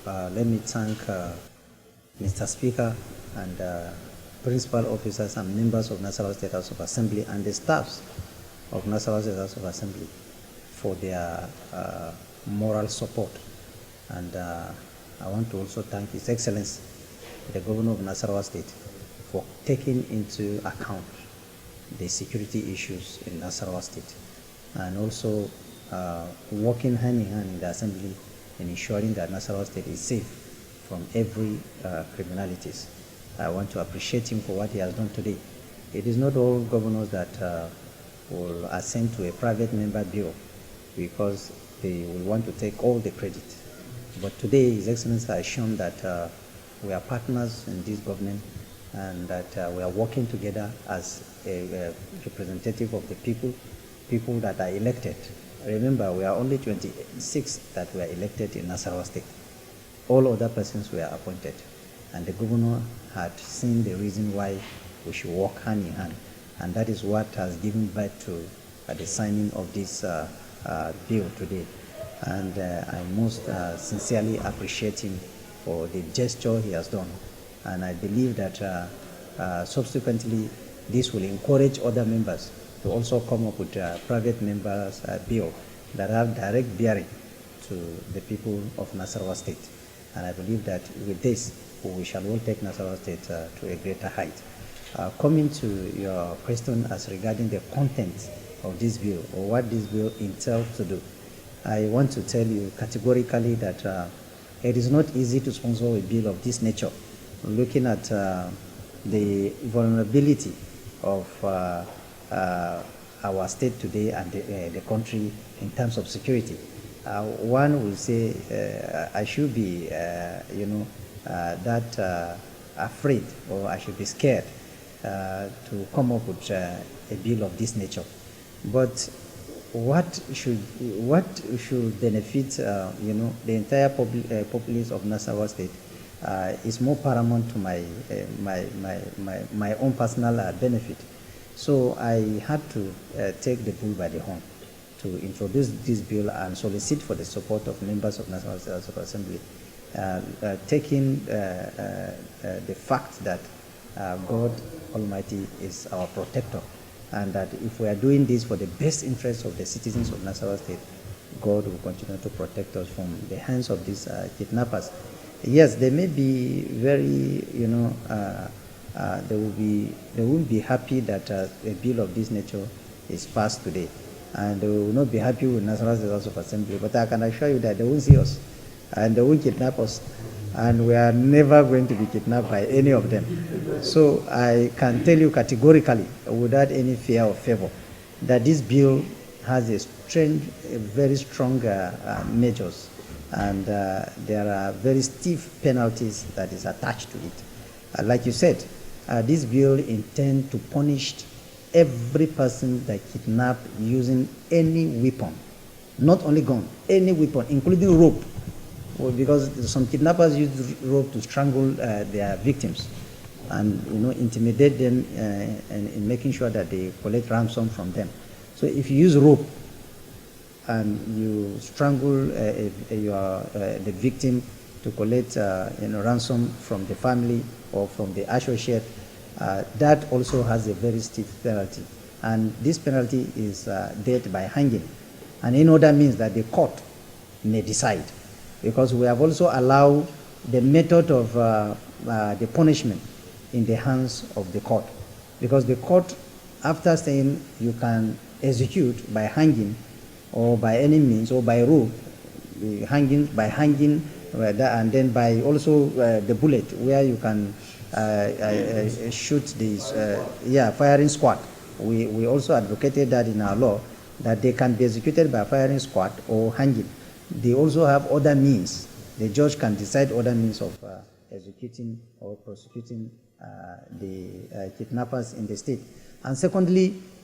let me thank Mr. Speaker and principal officers and members of Nasarawa State House of Assembly and the staffs of Nasarawa State House of Assembly for their moral support. And I want to also thank His Excellency, the Governor of Nasarawa State, for taking into account the security issues in Nasarawa State, and also working hand in hand in the Assembly in ensuring that Nasarawa State is safe from every criminalities. I want to appreciate him for what he has done today. It is not all governors that will assent to a private member bill because they will want to take all the credit. But today, His Excellency has shown that we are partners in this government and that we are working together as a representative of the people that are elected. Remember, we are only 26 that were elected in Nasarawa State. All other persons were appointed. And the governor had seen the reason why we should work hand in hand. And that is what has given birth to the signing of this bill today. And I most sincerely appreciate him for the gesture he has done. And I believe that subsequently this will encourage other members to also come up with a private members bill that have direct bearing to the people of Nasarawa State. And I believe that with this, we shall all take Nasarawa State to a greater height. Coming to your question as regarding the content of this bill or what this bill entails to do, I want to tell you categorically that it is not easy to sponsor a bill of this nature, looking at the vulnerability of our state today and the country in terms of security. One will say I should be, afraid, or I should be scared to come up with a bill of this nature. But what should benefit the entire populace of Nasarawa State is more paramount to my own personal benefit. So I had to take the bull by the horn to introduce this bill and solicit for the support of members of National Assembly, taking the fact that God Almighty is our protector, and that if we are doing this for the best interests of the citizens of Nasarawa State, God will continue to protect us from the hands of these kidnappers. Yes, they may be very, they won't be happy that a bill of this nature is passed today, and they will not be happy with National House of Assembly. But I can assure you that they won't see us, and they won't kidnap us, and we are never going to be kidnapped by any of them. So I can tell you categorically, without any fear or favor, that this bill has very strong measures, and there are very stiff penalties that is attached to it. Like you said, this bill intends to punish every person that kidnap using any weapon, not only gun, any weapon, including rope. Well, because some kidnappers use rope to strangle their victims and intimidate them in making sure that they collect ransom from them. So if you use rope and you strangle the victim to collect ransom from the family or from the associate, that also has a very stiff penalty. And this penalty is death by hanging. And any other means that the court may decide. Because we have also allowed the method of the punishment in the hands of the court. Because the court, after saying you can execute by hanging or by any means or by rope, by hanging, and then by also the bullet, where you can shoot these, firing squad. We also advocated that in our law, that they can be executed by firing squad or hanging. They also have other means. The judge can decide other means of executing or prosecuting the kidnappers in the state. And secondly,